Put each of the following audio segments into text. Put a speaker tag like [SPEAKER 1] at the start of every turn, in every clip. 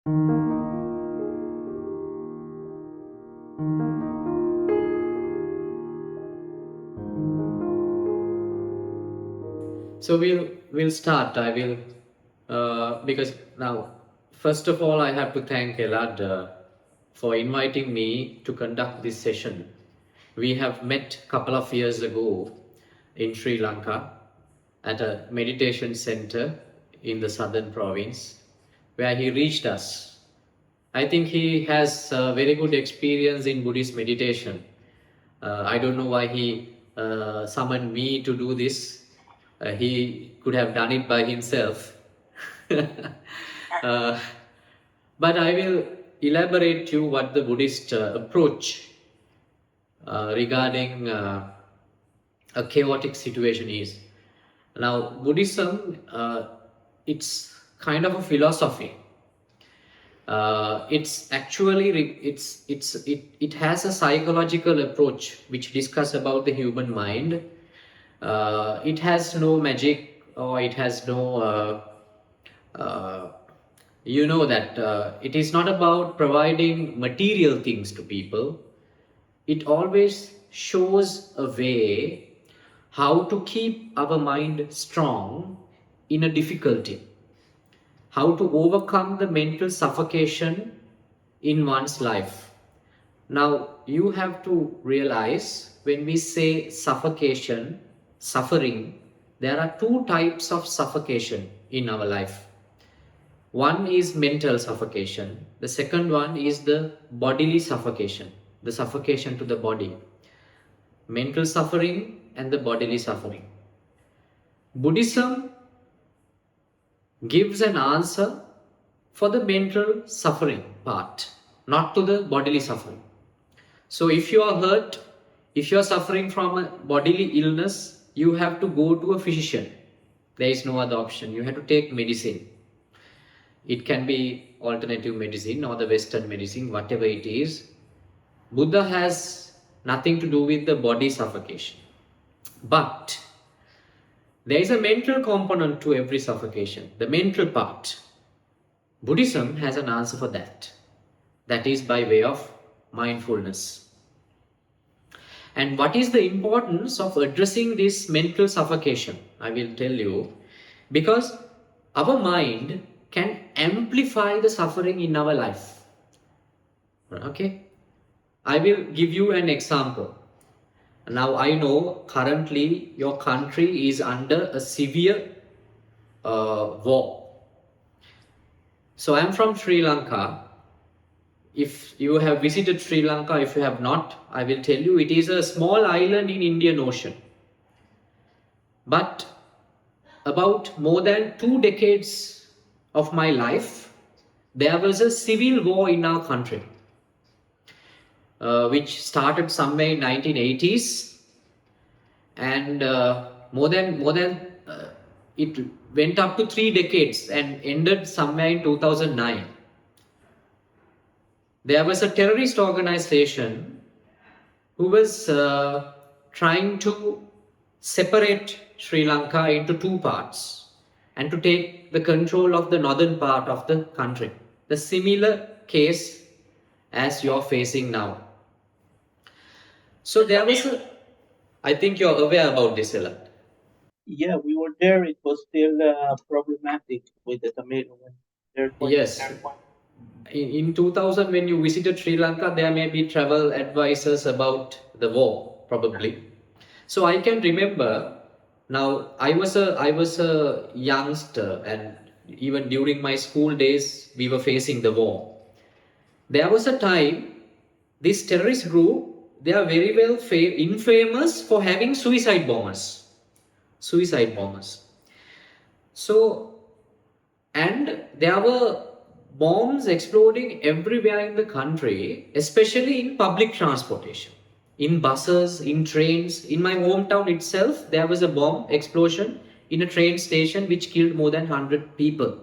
[SPEAKER 1] So we'll start. I will because now first of all I have to thank Elad for inviting me to conduct this session. We have met a couple of years ago in Sri Lanka at a meditation center in the southern province where he reached us. I think he has a very good experience in Buddhist meditation. I don't know why he summoned me to do this. He could have done it by himself. uh, but I will elaborate to you what the Buddhist approach regarding a chaotic situation is. Now, Buddhism, it's kind of a philosophy. It's actually it has a psychological approach which discuss about the human mind. It has no magic, or it has no that it is not about providing material things to people. It always shows a way how to keep our mind strong in a difficulty, how to overcome the mental suffocation in one's life. Now, you have to realize when we say suffocation, suffering, there are two types of suffocation in our life. One is mental suffocation. The second one is the bodily suffocation, the suffocation to the body. Mental suffering and the bodily suffering. Buddhism gives an answer for the mental suffering part, not to the bodily suffering. So if you are hurt, if you are suffering from a bodily illness, you have to go to a physician. There is no other option. You have to take medicine. It can be alternative medicine or the Western medicine, whatever it is. Buddha has nothing to do with the body suffocation. But there is a mental component to every suffocation, the mental part. Buddhism has an answer for that. That is by way of mindfulness. And what is the importance of addressing this mental suffocation? I will tell you. Because our mind can amplify the suffering in our life. Okay? I will give you an example. Now, I know currently your country is under a severe war. So, I am from Sri Lanka. If you have visited Sri Lanka, if you have not, I will tell you it is a small island in Indian Ocean. But about more than 2 decades of my life, there was a civil war in our country. Which started somewhere in 1980s, and it went up to 3 decades and ended somewhere in 2009. There was a terrorist organization who was trying to separate Sri Lanka into two parts and to take the control of the northern part of the country. The similar case as you're facing now. So there was I think you're aware about this, Ella.
[SPEAKER 2] Yeah, we were there. It was still problematic with the Tamil.
[SPEAKER 1] Yes. In 2000, when you visited Sri Lanka, there may be travel advisors about the war, probably. So I can remember. Now I was a youngster, and even during my school days, we were facing the war. There was a time this terrorist group, they are very well infamous for having suicide bombers. Suicide bombers. So, and there were bombs exploding everywhere in the country, especially in public transportation, in buses, in trains. In my hometown itself, there was a bomb explosion in a train station which killed more than 100 people.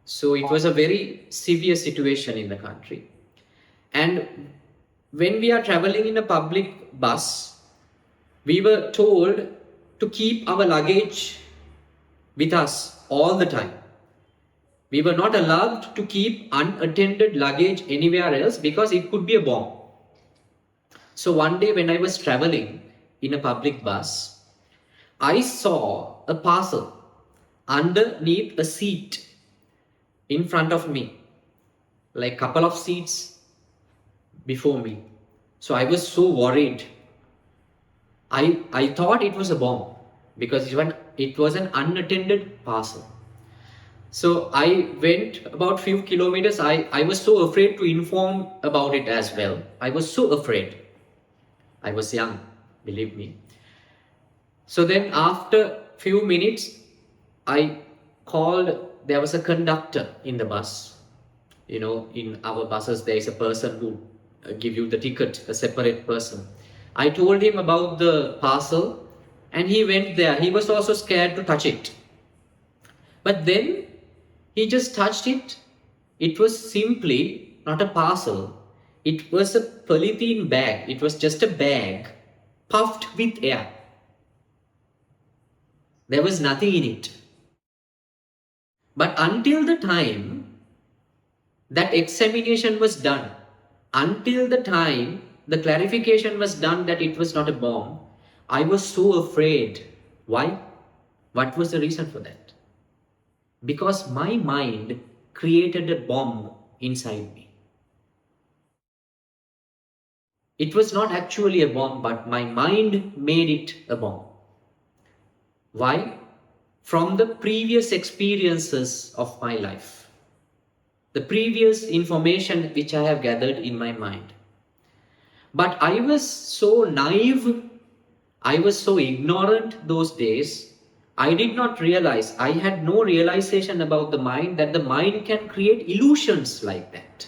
[SPEAKER 1] So it was a very severe situation in the country. And when we are traveling in a public bus, we were told to keep our luggage with us all the time. We were not allowed to keep unattended luggage anywhere else because it could be a bomb. So one day when I was traveling in a public bus, I saw a parcel underneath a seat in front of me, like couple of seats before me. So I was so worried. I thought it was a bomb because it was an unattended parcel. So I went about few kilometers. I was so afraid to inform about it as well. I was so afraid. I was young, believe me. So then after few minutes, I called, there was a conductor in the bus. You know, in our buses, there is a person who give you the ticket, a separate person. I told him about the parcel and he went there. He was also scared to touch it. But then he just touched it. It was simply not a parcel. It was a polythene bag. It was just a bag puffed with air. There was nothing in it. But until the time that examination was done, until the time the clarification was done that it was not a bomb, I was so afraid. Why? What was the reason for that? Because my mind created a bomb inside me. It was not actually a bomb, but my mind made it a bomb. Why? From the previous experiences of my life, the previous information which I have gathered in my mind. But I was so naive, I was so ignorant those days. I did not realize, I had no realization about the mind, that the mind can create illusions like that.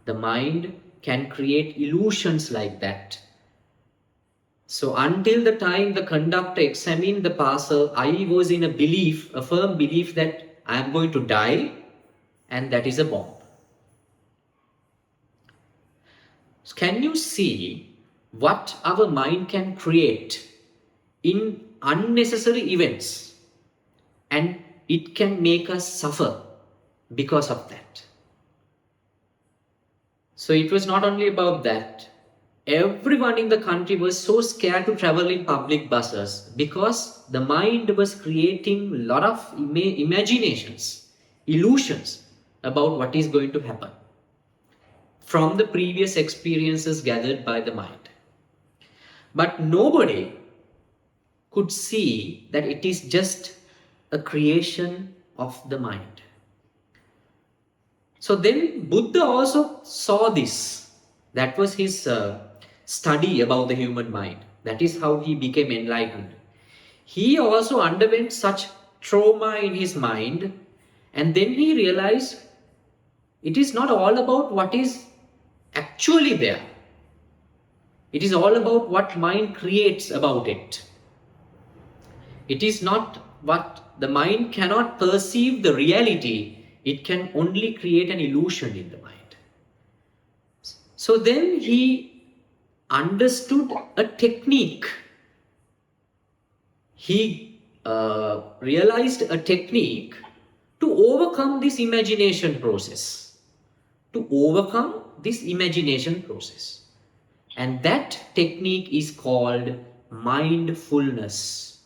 [SPEAKER 1] The mind can create illusions like that. So until the time the conductor examined the parcel, I was in a belief, a firm belief that I am going to die and that is a bomb. So can you see what our mind can create in unnecessary events, and it can make us suffer because of that? So it was not only about that. Everyone in the country was so scared to travel in public buses because the mind was creating a lot of imaginations, illusions about what is going to happen from the previous experiences gathered by the mind. But nobody could see that it is just a creation of the mind. So then Buddha also saw this. That was his study about the human mind. That is how he became enlightened. He also underwent such trauma in his mind, and then he realized it is not all about what is actually there. It is all about what mind creates about it. It is not what the mind cannot perceive the reality. It can only create an illusion in the mind. So then he understood a technique. He realized a technique to overcome this imagination process. To overcome this imagination process. And that technique is called mindfulness.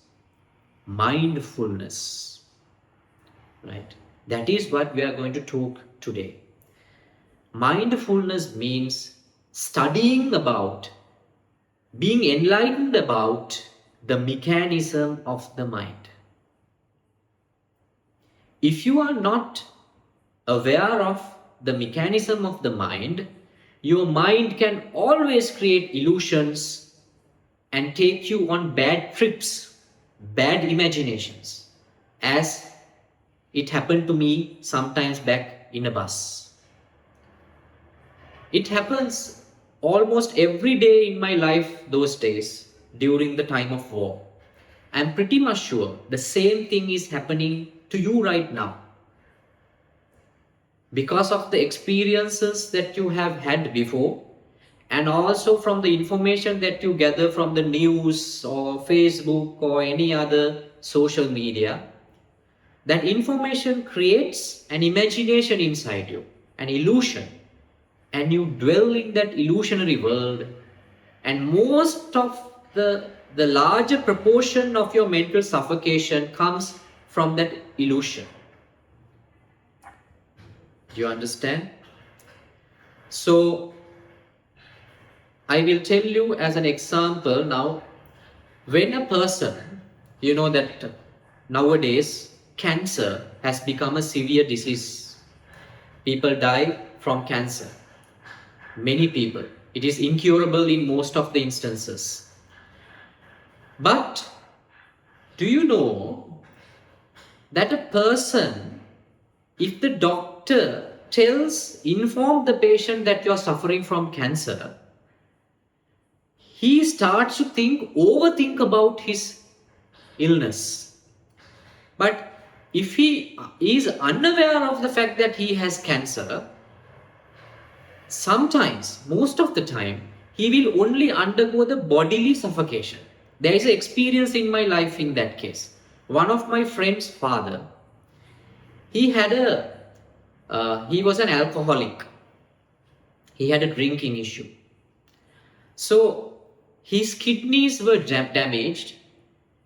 [SPEAKER 1] Mindfulness. Right? That is what we are going to talk today. Mindfulness means studying about, being enlightened about the mechanism of the mind. If you are not aware of the mechanism of the mind, your mind can always create illusions and take you on bad trips, bad imaginations, as it happened to me sometimes back in a bus. It happens almost every day in my life those days during the time of war. I'm pretty much sure the same thing is happening to you right now. Because of the experiences that you have had before, and also from the information that you gather from the news or Facebook or any other social media, That information creates an imagination inside you, an illusion, and you dwell in that illusionary world, and most of the larger proportion of your mental suffocation comes from that illusion. Do you understand? So I will tell you as an example now, when a person, you know that nowadays cancer has become a severe disease. People die from cancer. Many people. It is incurable in most of the instances. But do you know that a person, if the doctor inform the patient that you are suffering from cancer, he starts to overthink about his illness. But if he is unaware of the fact that he has cancer, sometimes, most of the time, he will only undergo the bodily suffocation. There is an experience in my life in that case. One of my friend's father, he was an alcoholic. He had a drinking issue. So his kidneys were damaged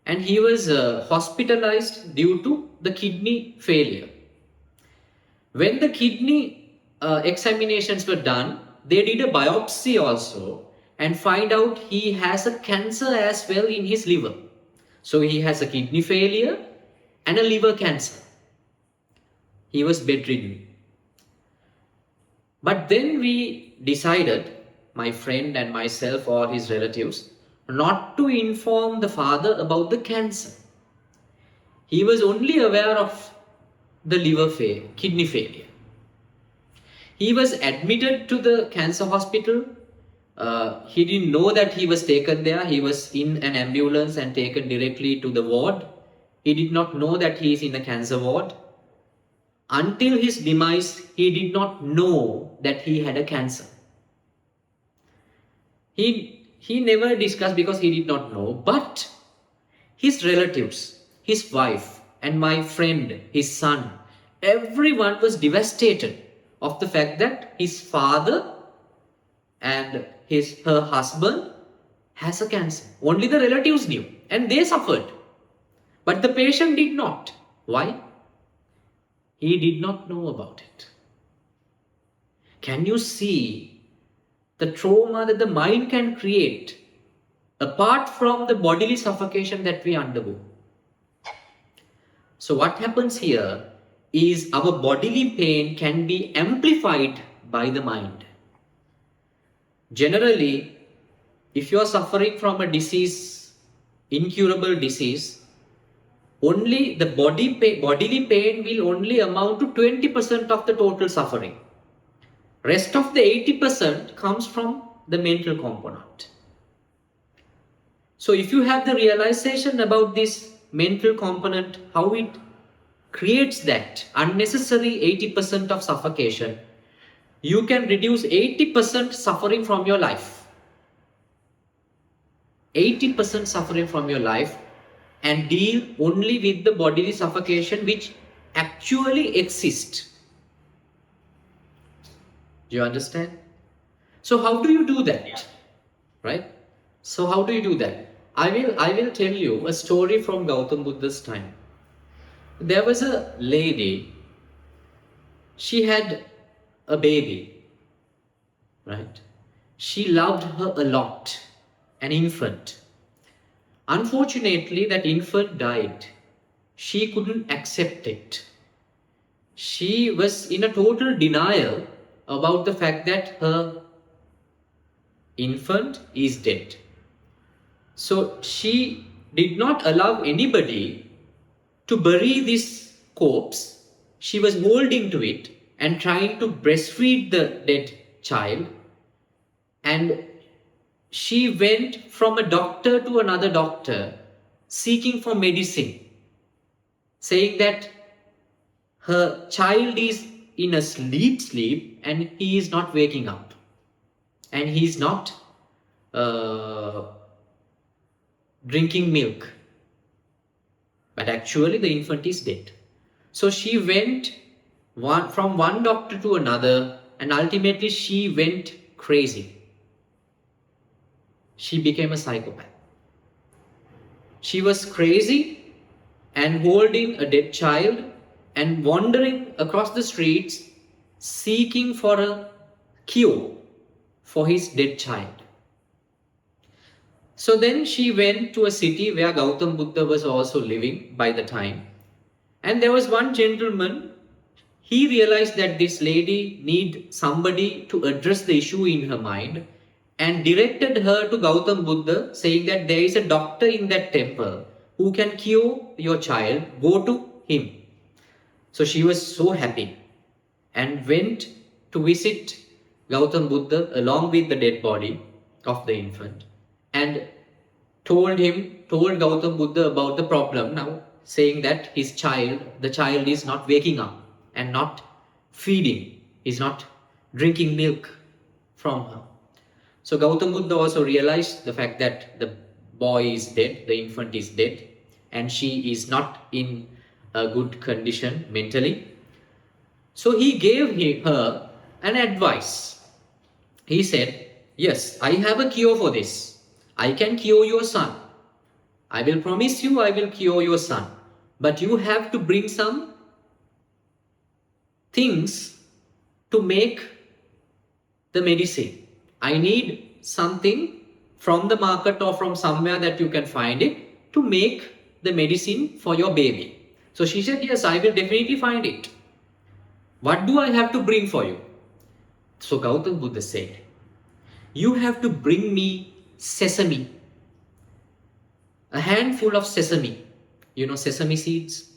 [SPEAKER 1] and he was hospitalized due to the kidney failure. When the kidney examinations were done, they did a biopsy also and find out he has a cancer as well in his liver. So he has a kidney failure and a liver cancer. He was bedridden. But then we decided, my friend and myself or his relatives, not to inform the father about the cancer. He was only aware of the kidney failure. He was admitted to the cancer hospital. He didn't know that he was taken there. He was in an ambulance and taken directly to the ward. He did not know that he is in the cancer ward. Until his demise, he did not know that he had a cancer. He never discussed because he did not know. But his relatives, his wife, and my friend, his son, everyone was devastated of the fact that his father and her husband has a cancer. Only the relatives knew and they suffered. But the patient did not. Why? He did not know about it. Can you see the trauma that the mind can create apart from the bodily suffocation that we undergo? So what happens here is our bodily pain can be amplified by the mind. Generally, if you are suffering from a disease, incurable disease, only the bodily pain will only amount to 20% of the total suffering. Rest of the 80% comes from the mental component. So if you have the realization about this mental component, how it creates that unnecessary 80% of suffocation, you can reduce 80% suffering from your life. 80% suffering from your life and deal only with the bodily suffocation which actually exists. Do you understand? So how do you do that? Right? So how do you do that? I will tell you a story from Gautam Buddha's time. There was a lady, she had a baby, right? She loved her a lot, an infant. Unfortunately, that infant died. She couldn't accept it. She was in a total denial about the fact that her infant is dead. So she did not allow anybody to bury this corpse. She was holding to it and trying to breastfeed the dead child. And she went from a doctor to another doctor seeking for medicine, saying that her child is in a sleep and he is not waking up and he is not drinking milk. But actually the infant is dead. So she went from one doctor to another, and ultimately she went crazy. She became a psychopath. She was crazy and holding a dead child and wandering across the streets seeking for a cure for his dead child. So then she went to a city where Gautam Buddha was also living by the time. And there was one gentleman. He realized that this lady need somebody to address the issue in her mind and directed her to Gautam Buddha, saying that there is a doctor in that temple who can cure your child. Go to him. So she was so happy and went to visit Gautam Buddha along with the dead body of the infant, and told Gautam Buddha about the problem now, saying that the child is not waking up and not feeding, is not drinking milk from her. So Gautam Buddha also realized the fact that the boy is dead, the infant is dead, and she is not in a good condition mentally. So he gave her an advice. He said, yes, I have a cure for this. I can cure your son. I will promise you I will cure your son. But you have to bring some things to make the medicine. I need something from the market or from somewhere that you can find it to make the medicine for your baby. So she said, yes, I will definitely find it. What do I have to bring for you? So Gautam Buddha said, you have to bring me sesame, a handful of sesame, sesame seeds.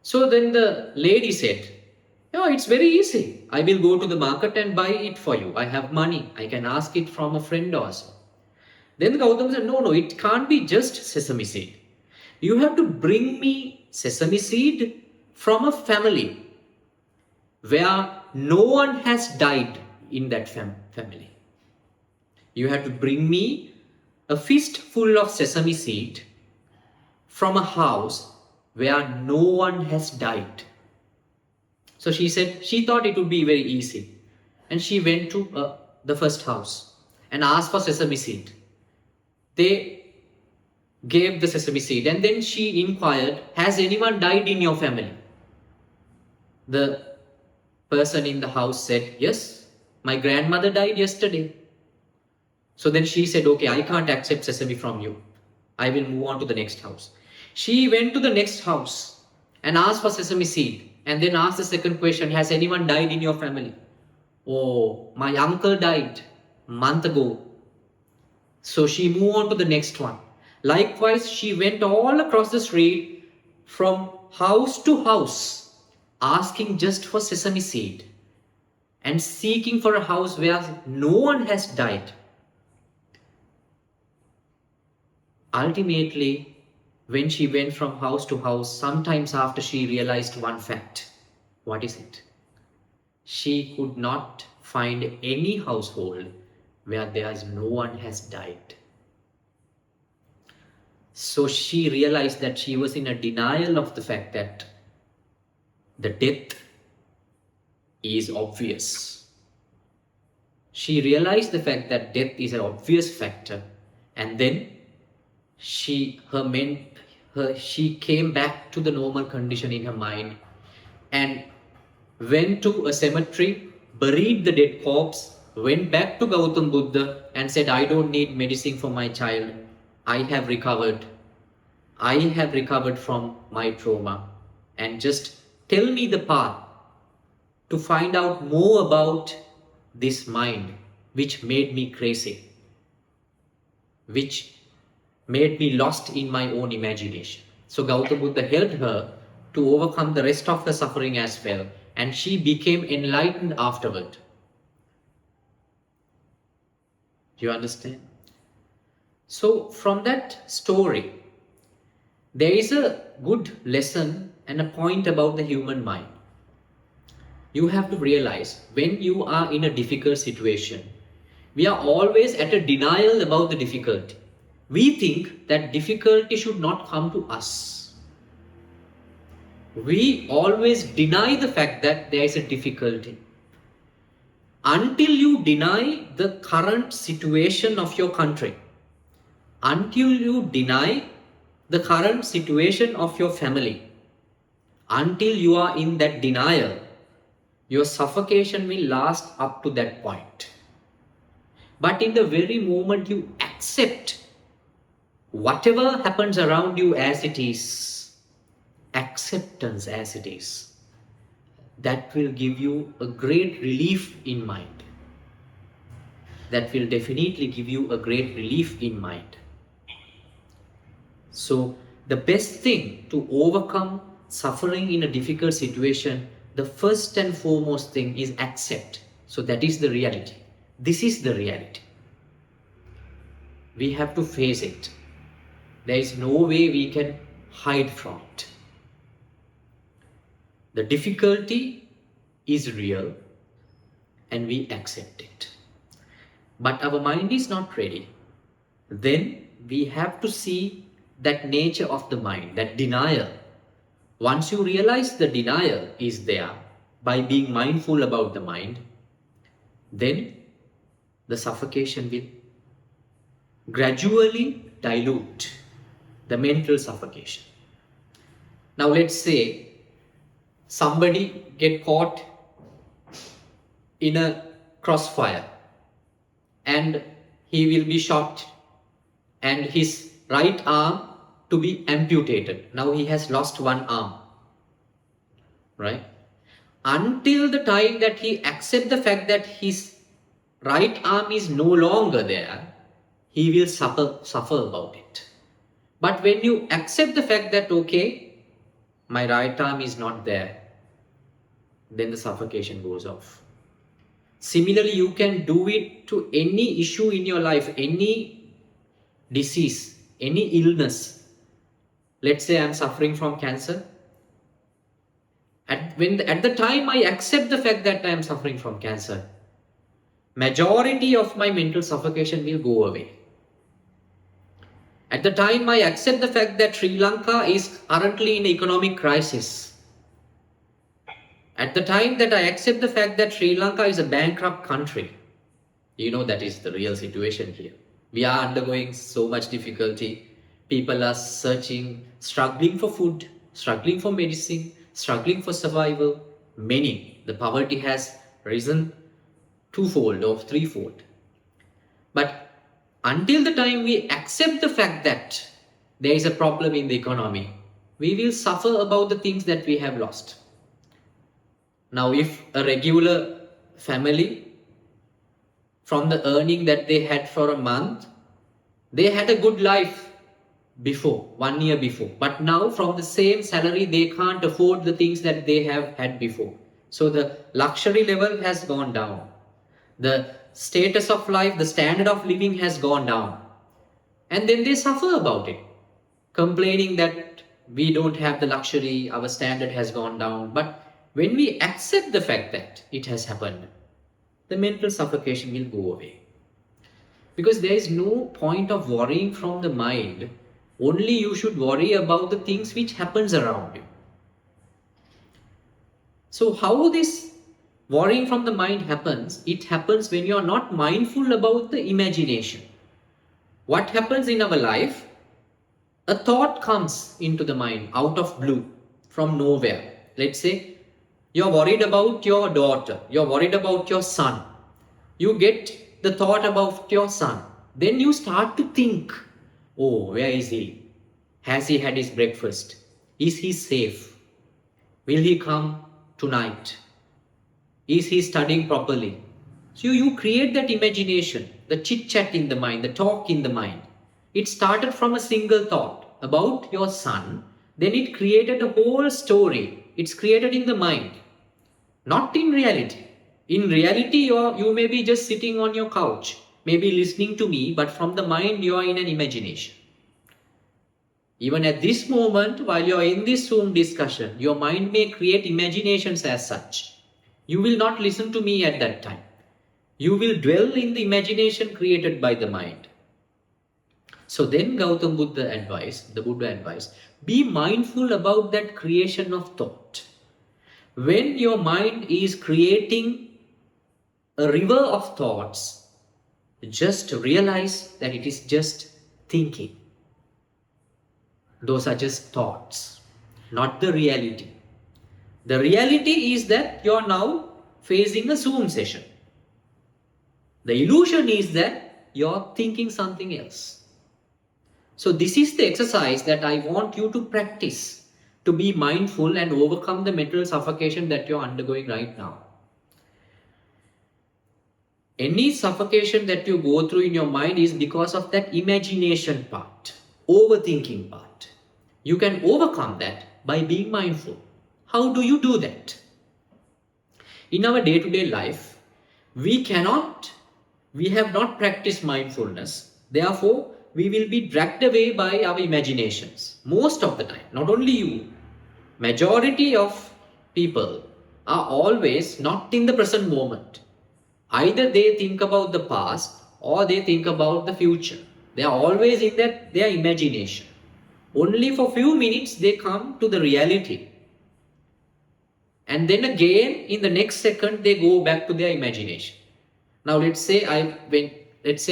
[SPEAKER 1] So then the lady said, oh, it's very easy. I will go to the market and buy it for you. I have money. I can ask it from a friend also. Then Gautam said, no, it can't be just sesame seed. You have to bring me sesame seed from a family where no one has died in that family. You have to bring me a fistful of sesame seed from a house where no one has died. So she said, she thought it would be very easy. And she went to the first house and asked for sesame seed. They gave the sesame seed, and then she inquired, has anyone died in your family? The person in the house said, yes, my grandmother died yesterday. So then she said, okay, I can't accept sesame from you. I will move on to the next house. She went to the next house and asked for sesame seed, and then asked the second question, has anyone died in your family? Oh, my uncle died a month ago. So she moved on to the next one. Likewise, she went all across the street from house to house, asking just for sesame seed and seeking for a house where no one has died. Ultimately, when she went from house to house, sometimes after she realized one fact. What is it? She could not find any household where there is no one has died. So she realized that she was in a denial of the fact that the death is obvious. She realized the fact that death is an obvious factor, and then she came back to the normal condition in her mind and went to a cemetery, buried the dead corpse, went back to Gautam Buddha and said, I don't need medicine for my child. I have recovered. I have recovered from my trauma. And just tell me the path to find out more about this mind which made me crazy, which made me lost in my own imagination. So Gautam Buddha helped her to overcome the rest of her suffering as well, and she became enlightened afterward. Do you understand? So from that story, there is a good lesson and a point about the human mind. You have to realize when you are in a difficult situation, we are always at a denial about the difficulty. We think that difficulty should not come to us. We always deny the fact that there is a difficulty. Until you deny the current situation of your country, until you deny the current situation of your family, until you are in that denial, your suffocation will last up to that point. But in the very moment you accept whatever happens around you as it is, acceptance as it is, that will give you a great relief in mind. That will definitely give you a great relief in mind. So the best thing to overcome suffering in a difficult situation, the first and foremost thing is accept. So that is the reality. This is the reality. We have to face it. There is no way we can hide from it. The difficulty is real and we accept it. But our mind is not ready. Then we have to see that nature of the mind, that denial. Once you realize the denial is there by being mindful about the mind, then the suffocation will gradually dilute, the mental suffocation. Now let's say somebody get caught in a crossfire and he will be shot and his right arm to be amputated. Now he has lost one arm, right? Until the time that he accepts the fact that his right arm is no longer there, he will suffer about it. But when you accept the fact that, okay, my right arm is not there, then the suffocation goes off. Similarly, you can do it to any issue in your life, any disease, any illness. Let's say I'm suffering from cancer. At the time I accept the fact that I am suffering from cancer, majority of my mental suffocation will go away. At the time I accept the fact that Sri Lanka is currently in economic crisis, at the time that I accept the fact that Sri Lanka is a bankrupt country, you know that is the real situation here. We are undergoing so much difficulty. People are searching, struggling for food, struggling for medicine, struggling for survival. Many, the poverty has risen twofold or threefold. But until the time we accept the fact that there is a problem in the economy, we will suffer about the things that we have lost. Now, if a regular family, from the earning that they had for a month, they had a good life before, 1 year before. But now from the same salary, they can't afford the things that they have had before. So the luxury level has gone down. The status of life, the standard of living has gone down. And then they suffer about it, complaining that we don't have the luxury, our standard has gone down. But when we accept the fact that it has happened, the mental suffocation will go away. Because there is no point of worrying from the mind. Only you should worry about the things which happens around you. So how this worrying from the mind happens? It happens when you are not mindful about the imagination. What happens in our life? A thought comes into the mind out of blue, from nowhere. Let's say you're worried about your daughter, you're worried about your son. You get the thought about your son. Then you start to think, oh, where is he? Has he had his breakfast? Is he safe? Will he come tonight? Is he studying properly? So you create that imagination, the chit chat in the mind, the talk in the mind. It started from a single thought about your son. Then it created a whole story. It's created in the mind, not in reality. In reality, you may be just sitting on your couch, maybe listening to me, but from the mind, you are in an imagination. Even at this moment, while you are in this Zoom discussion, your mind may create imaginations as such. You will not listen to me at that time. You will dwell in the imagination created by the mind. So then the Buddha advised, be mindful about that creation of thought. When your mind is creating a river of thoughts, just realize that it is just thinking. Those are just thoughts, not the reality. The reality is that you are now facing a Zoom session. The illusion is that you are thinking something else. So this is the exercise that I want you to practice, to be mindful and overcome the mental suffocation that you are undergoing right now. Any suffocation that you go through in your mind is because of that imagination part, overthinking part. You can overcome that by being mindful. How do you do that? In our day-to-day life, we have not practiced mindfulness. Therefore, we will be dragged away by our imaginations. Most of the time, not only you, majority of people are always not in the present moment. Either they think about the past or they think about the future. They are always in their imagination. Only for few minutes they come to the reality. And then again, in the next second, they go back to their imagination. Now, let's say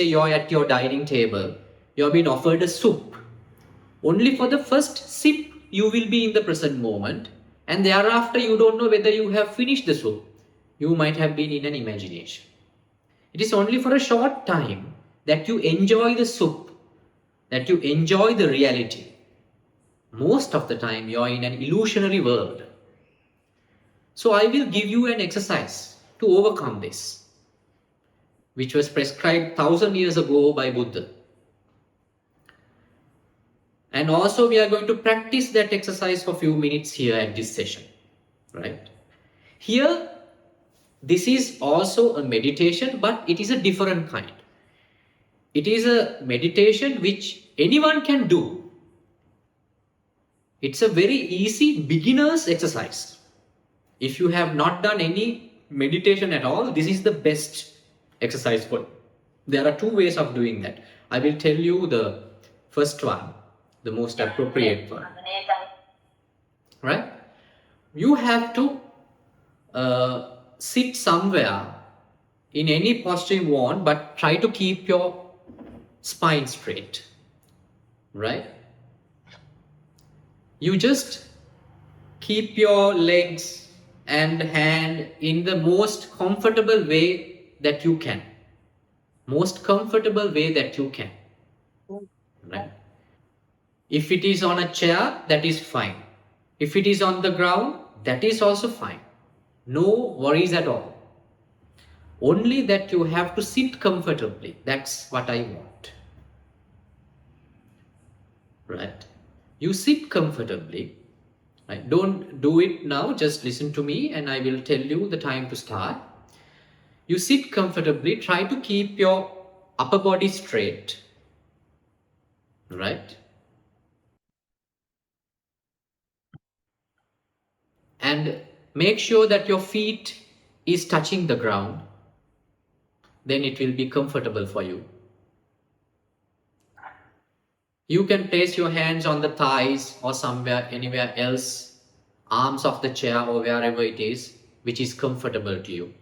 [SPEAKER 1] you're at your dining table, you've been offered a soup. Only for the first sip, you will be in the present moment, and thereafter, you don't know whether you have finished the soup. You might have been in an imagination. It is only for a short time that you enjoy the soup, that you enjoy the reality. Most of the time, you are in an illusionary world. So I will give you an exercise to overcome this, which was prescribed 1,000 years ago by Buddha. And also we are going to practice that exercise for a few minutes here at this session, right? Here, this is also a meditation, but it is a different kind. It is a meditation which anyone can do. It's a very easy beginner's exercise. If you have not done any meditation at all, this is the best exercise for you. There are two ways of doing that. I will tell you the first one, the most appropriate one. Right? You have to sit somewhere in any posture you want, but try to keep your spine straight. Right? You just keep your legs and hand in the most comfortable way that you can. Most comfortable way that you can. Right? If it is on a chair, that is fine. If it is on the ground, that is also fine. No worries at all. Only that you have to sit comfortably. That's what I want. Right? You sit comfortably. Right? Don't do it now. Just listen to me and I will tell you the time to start. You sit comfortably. Try to keep your upper body straight. Right? And make sure that your feet is touching the ground. Then it will be comfortable for you. You can place your hands on the thighs or somewhere, anywhere else, arms of the chair or wherever it is, which is comfortable to you.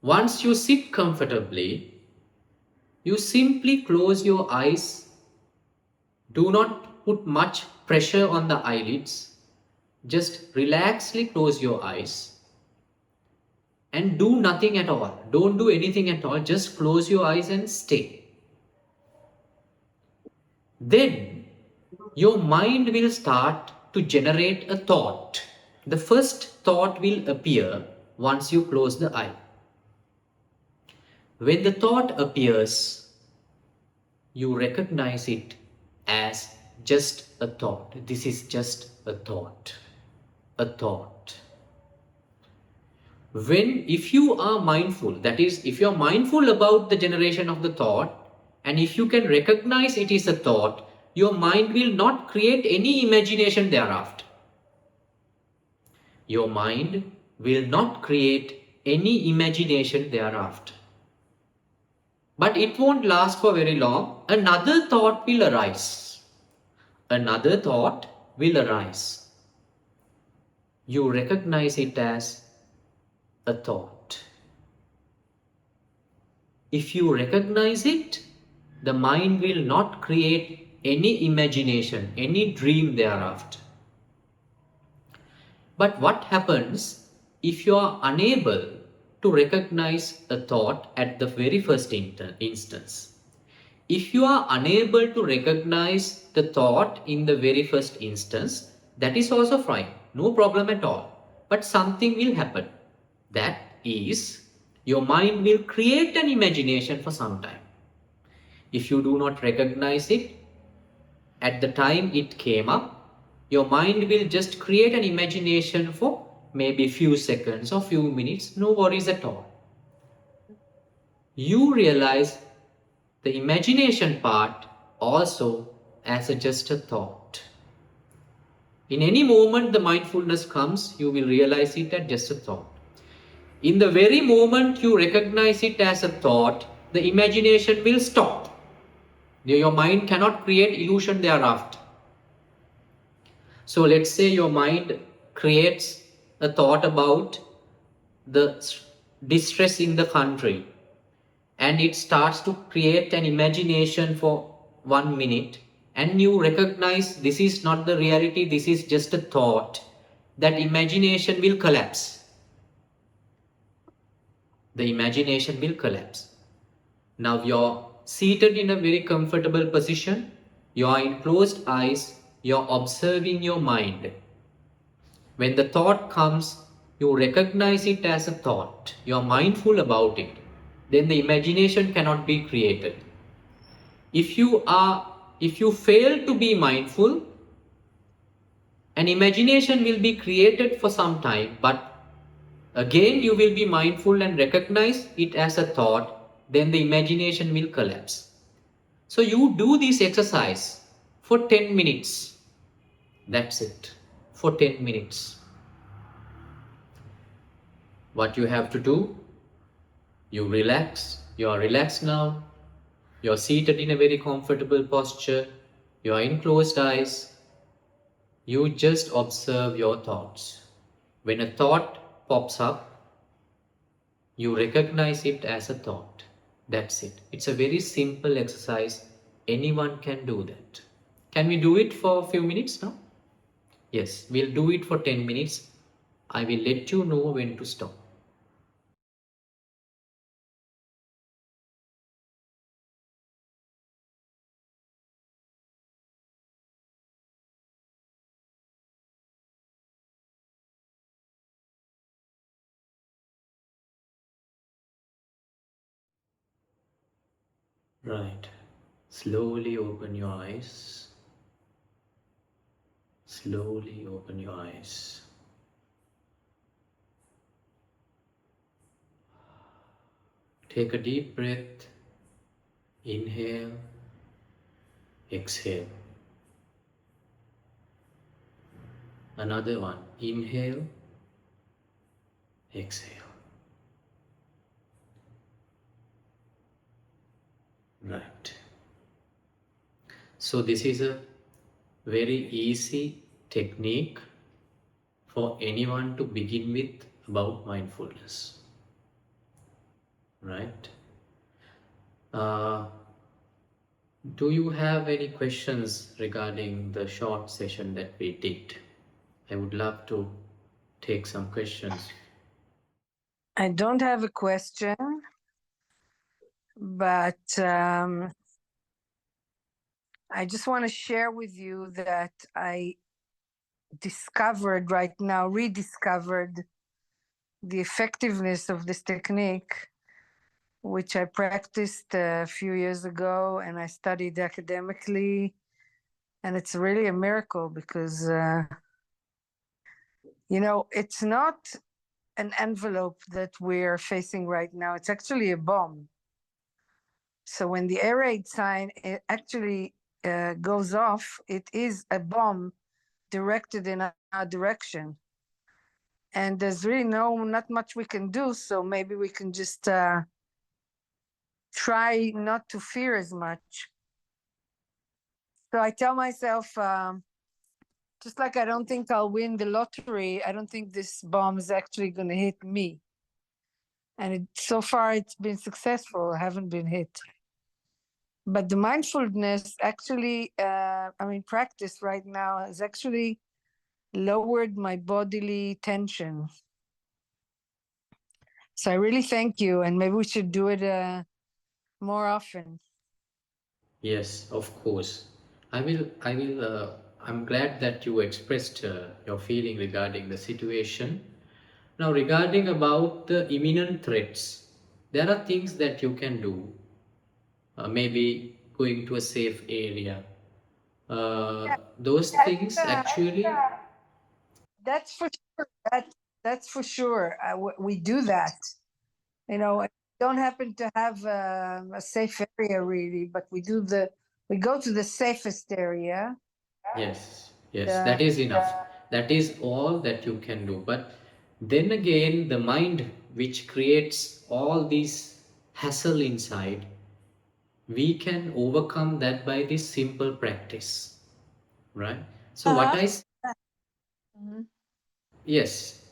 [SPEAKER 1] Once you sit comfortably, you simply close your eyes. Do not put much pressure on the eyelids. Just relaxedly close your eyes and do nothing at all. Don't do anything at all. Just close your eyes and stay. Then your mind will start to generate a thought. The first thought will appear once you close the eye. When the thought appears, you recognize it as just a thought. This is just a thought. A thought. If you are mindful, that is, if you are mindful about the generation of the thought, and if you can recognize it is a thought, your mind will not create any imagination thereafter. Your mind will not create any imagination thereafter. But it won't last for very long. Another thought will arise. Another thought will arise. You recognize it as a thought. If you recognize it, the mind will not create any imagination, any dream thereafter. But what happens if you are unable to recognize a thought at the very first instance? If you are unable to recognize the thought in the very first instance, that is also fine, no problem at all. But something will happen. That is, your mind will create an imagination for some time. If you do not recognize it at the time it came up, your mind will just create an imagination for maybe few seconds or few minutes, no worries at all. You realize the imagination part also as just a thought. In any moment the mindfulness comes, you will realize it as just a thought. In the very moment you recognize it as a thought, the imagination will stop. Your mind cannot create illusion thereafter. So let's say your mind creates a thought about the distress in the country, and it starts to create an imagination for 1 minute, and you recognize this is not the reality, this is just a thought. That imagination will collapse. The imagination will collapse. Now you're seated in a very comfortable position, you are in closed eyes, you're observing your mind. When the thought comes, you recognize it as a thought, you're mindful about it, then the imagination cannot be created. If you fail to be mindful, an imagination will be created for some time, but again you will be mindful and recognize it as a thought, then the imagination will collapse. So you do this exercise for 10 minutes. That's it. For 10 minutes. What you have to do, you relax. You are relaxed now. You are seated in a very comfortable posture. You are in closed eyes. You just observe your thoughts. When a thought pops up, you recognize it as a thought. That's it. It's a very simple exercise. Anyone can do that. Can we do it for a few minutes now? Yes, we'll do it for 10 minutes. I will let you know when to stop. Right. Slowly open your eyes. Slowly open your eyes. Take a deep breath. Inhale. Exhale. Another one. Inhale. Exhale. Right. So this is a very easy technique for anyone to begin with about mindfulness. Right. Uh, do you have any questions regarding the short session that we did? I would love to take some questions.
[SPEAKER 3] I don't have a question, but I just want to share with you that I discovered right now, rediscovered the effectiveness of this technique, which I practiced a few years ago and I studied academically. And it's really a miracle because, it's not an envelope that we're facing right now. It's actually a bomb. So when the air raid sign actually goes off, it is a bomb directed in our direction. And there's really not much we can do. So maybe we can just try not to fear as much. So I tell myself, just like I don't think I'll win the lottery, I don't think this bomb is actually going to hit me. And so far it's been successful. I haven't been hit. But the mindfulness actually, practice right now has actually lowered my bodily tension. So I really thank you, and maybe we should do it more often.
[SPEAKER 1] Yes, of course. I'm glad that you expressed your feeling regarding the situation. Now, regarding about the imminent threats, there are things that you can do. Maybe going to a safe area. Those things actually,
[SPEAKER 3] That's for sure. That's for sure. We do that. You know, we don't happen to have a safe area really, but we go to the safest area.
[SPEAKER 1] yes, that is enough. That is all that you can do. But then again, the mind which creates all these hassle inside, we can overcome that by this simple practice, right? So what
[SPEAKER 3] Uh-huh.
[SPEAKER 1] I
[SPEAKER 3] Mhm.
[SPEAKER 1] yes,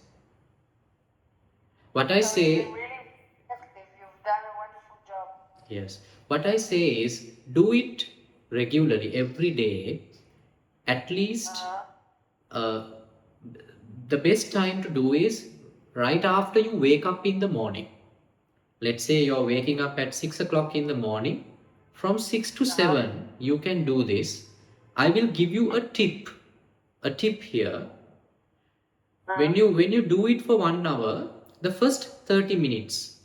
[SPEAKER 1] what I say,
[SPEAKER 3] Effective. You've done a wonderful job.
[SPEAKER 1] yes, what I say is do it regularly every day, at least. Uh, the best time to do is right after you wake up in the morning. Let's say you're waking up at 6 o'clock in the morning. From 6 to 7, you can do this. I will give you a tip here. When you do it for 1 hour, the first 30 minutes,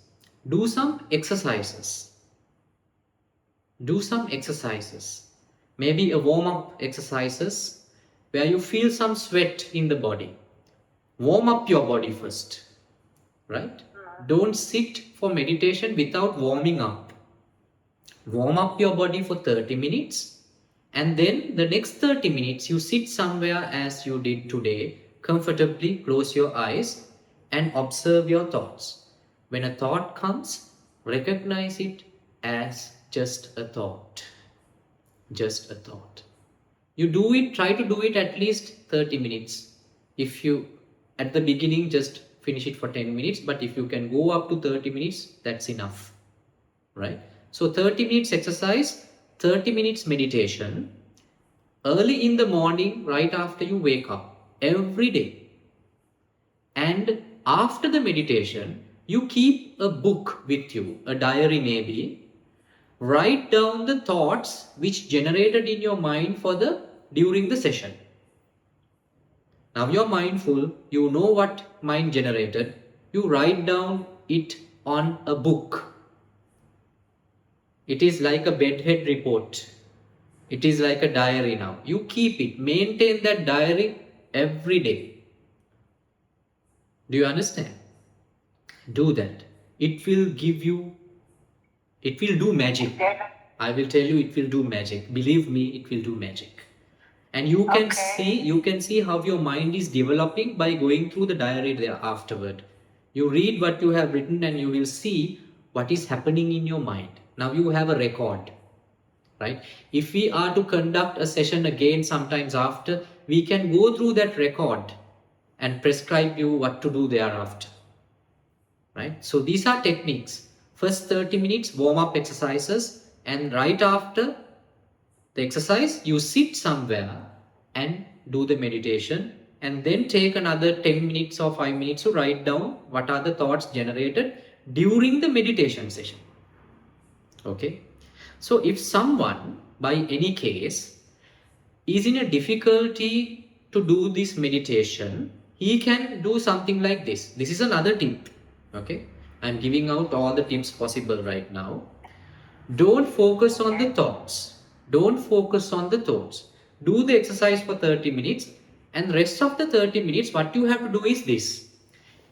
[SPEAKER 1] do some exercises. Do some exercises. Maybe a warm-up exercises where you feel some sweat in the body. Warm up your body first, right? Don't sit for meditation without warming up. Warm up your body for 30 minutes, and then the next 30 minutes you sit somewhere as you did today, comfortably close your eyes and observe your thoughts. When a thought comes, recognize it as just a thought. Just a thought. You do it, try to do it at least 30 minutes. If you at the beginning just finish it for 10 minutes, but if you can go up to 30 minutes, that's enough, right? So 30 minutes exercise, 30 minutes meditation, early in the morning, right after you wake up, every day. And after the meditation, you keep a book with you, a diary maybe. Write down the thoughts which generated in your mind for the during the session. Now you're mindful, you know what mind generated, you write down it on a book. It is like a bedhead report. It is like a diary now. You keep it, maintain that diary every day. Do you understand? Do that. It will give you, it will do magic. I will tell you, it will do magic. Believe me, it will do magic. And you can see how your mind is developing by going through the diary there afterward. You read what you have written and you will see what is happening in your mind. Now you have a record, right? If we are to conduct a session again sometimes after, we can go through that record and prescribe you what to do thereafter, right? So these are techniques. First 30 minutes warm up exercises, and right after the exercise you sit somewhere and do the meditation, and then take another 10 minutes or 5 minutes to write down what are the thoughts generated during the meditation session. Okay, so if someone by any case is in a difficulty to do this meditation, he can do something like this. This is another tip. Okay, I'm giving out all the tips possible right now. Don't focus on the thoughts. Don't focus on the thoughts. Do the exercise for 30 minutes, and rest of the 30 minutes, what you have to do is this.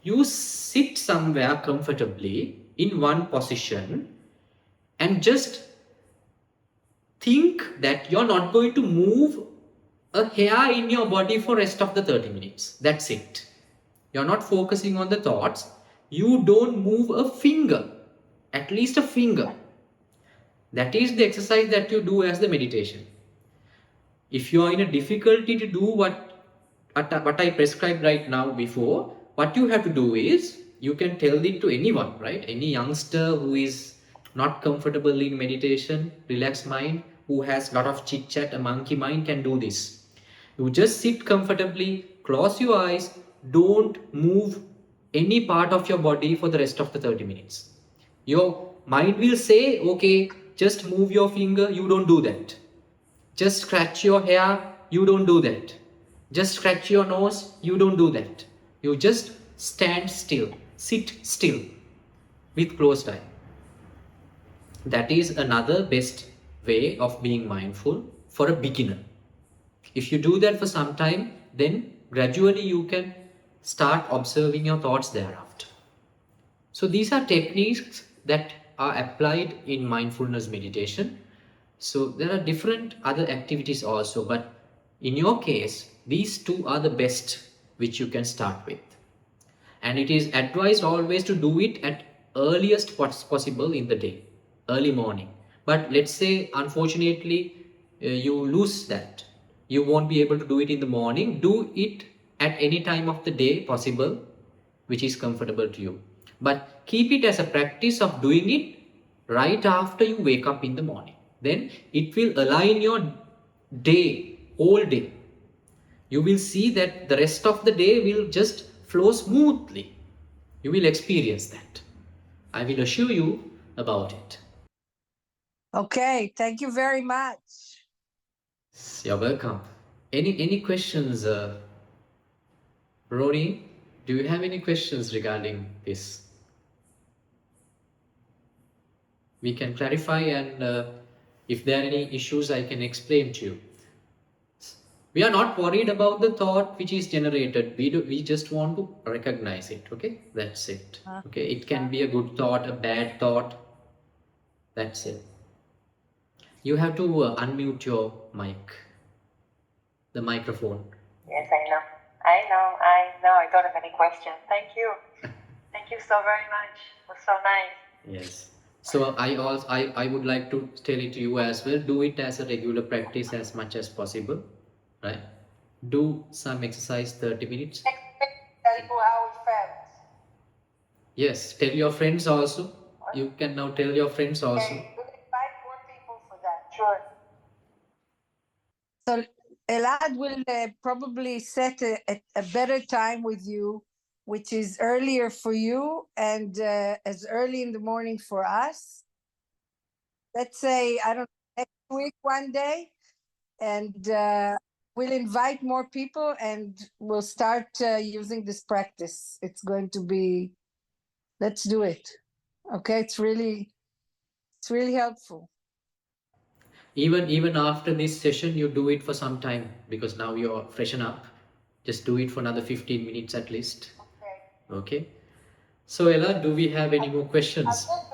[SPEAKER 1] You sit somewhere comfortably in one position and just think that you're not going to move a hair in your body for rest of the 30 minutes. That's it. You're not focusing on the thoughts. You don't move a finger, at least a finger. That is the exercise that you do as the meditation. If you are in a difficulty to do what I prescribed right now before, what you have to do is you can tell it to anyone, right? Any youngster who is not comfortable in meditation, relaxed mind, who has a lot of chit chat, a monkey mind, can do this. You just sit comfortably, close your eyes, don't move any part of your body for the rest of the 30 minutes. Your mind will say, okay, just move your finger, you don't do that. Just scratch your hair, you don't do that. Just scratch your nose, you don't do that. You just stand still, sit still with closed eye. That is another best way of being mindful for a beginner. If you do that for some time, then gradually you can start observing your thoughts thereafter. So these are techniques that are applied in mindfulness meditation. So there are different other activities also, but in your case, these two are the best which you can start with. And it is advised always to do it at earliest possible in the day, early morning. But let's say unfortunately you lose that, you won't be able to do it in the morning. Do it at any time of the day possible which is comfortable to you, but keep it as a practice of doing it right after you wake up in the morning. Then it will align your day, whole day. You will see that the rest of the day will just flow smoothly. You will experience that. I will assure you about it.
[SPEAKER 3] Okay, thank you very much.
[SPEAKER 1] You're welcome. Any questions, Ronnie? Do you have any questions regarding this? We can clarify, and if there are any issues, I can explain to you. We are not worried about the thought which is generated. We just want to recognize it. Okay, that's it. Okay, it can be a good thought, a bad thought. That's it. You have to unmute your mic, the microphone.
[SPEAKER 4] Yes, I know. I don't have any questions. Thank you. Thank you so very much. It was so nice.
[SPEAKER 1] Yes. So I would like to tell it to you as well. Do it as a regular practice as much as possible, right? Do some exercise 30 minutes.
[SPEAKER 3] Next week, tell you how it felt.
[SPEAKER 1] Yes, tell your friends also. You can now tell your friends also.
[SPEAKER 3] Okay, we'll invite more people for that. Sure. So Elad will probably set a better time with you, which is earlier for you and as early in the morning for us. Let's say, I don't know, next week, one day, and we'll invite more people and we'll start using this practice. It's going to be, let's do it. Okay, it's really helpful.
[SPEAKER 1] Even after this session, you do it for some time because now you're freshen up. Just do it for another 15 minutes at least.
[SPEAKER 3] Okay.
[SPEAKER 1] Okay. So Ella, do we have any more questions?
[SPEAKER 3] I'll do it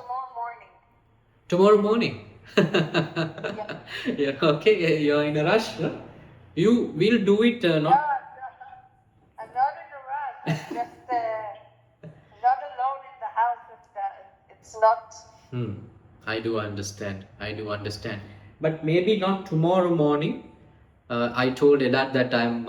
[SPEAKER 3] tomorrow morning.
[SPEAKER 1] Tomorrow morning. Yeah, okay, you're in a rush, huh? You will do it not.
[SPEAKER 3] No, I'm not in a rush. I'm just not alone in the house. It's not.
[SPEAKER 1] I do understand. I do understand. But maybe not tomorrow morning. I told Elad that I'm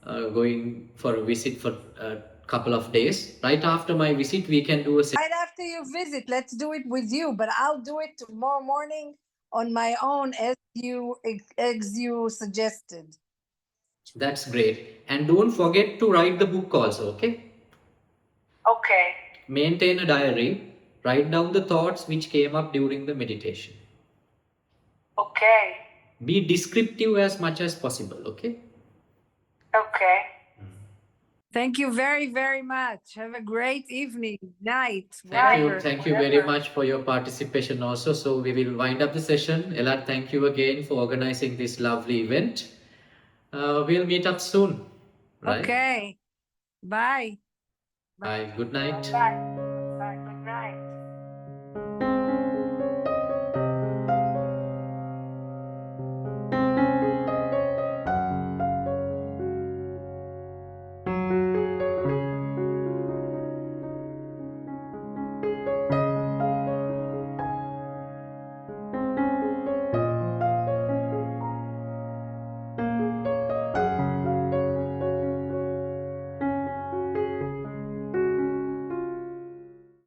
[SPEAKER 1] going for a visit for a couple of days. Right after my visit, we can do a.
[SPEAKER 3] Right after you visit, let's do it with you. But I'll do it tomorrow morning on my own, as you suggested.
[SPEAKER 1] That's great. And don't forget to write the book also, okay?
[SPEAKER 3] Okay.
[SPEAKER 1] Maintain a diary. Write down the thoughts which came up during the meditation.
[SPEAKER 3] Okay.
[SPEAKER 1] Be descriptive as much as possible, okay?
[SPEAKER 3] Okay. Thank you very, very much. Have a great evening, night.
[SPEAKER 1] Thank you very much for your participation also. So we will wind up the session. Elad, thank you again for organizing this lovely event. We'll meet up soon, right?
[SPEAKER 3] Okay. Bye.
[SPEAKER 1] Bye. Good night.
[SPEAKER 3] Bye.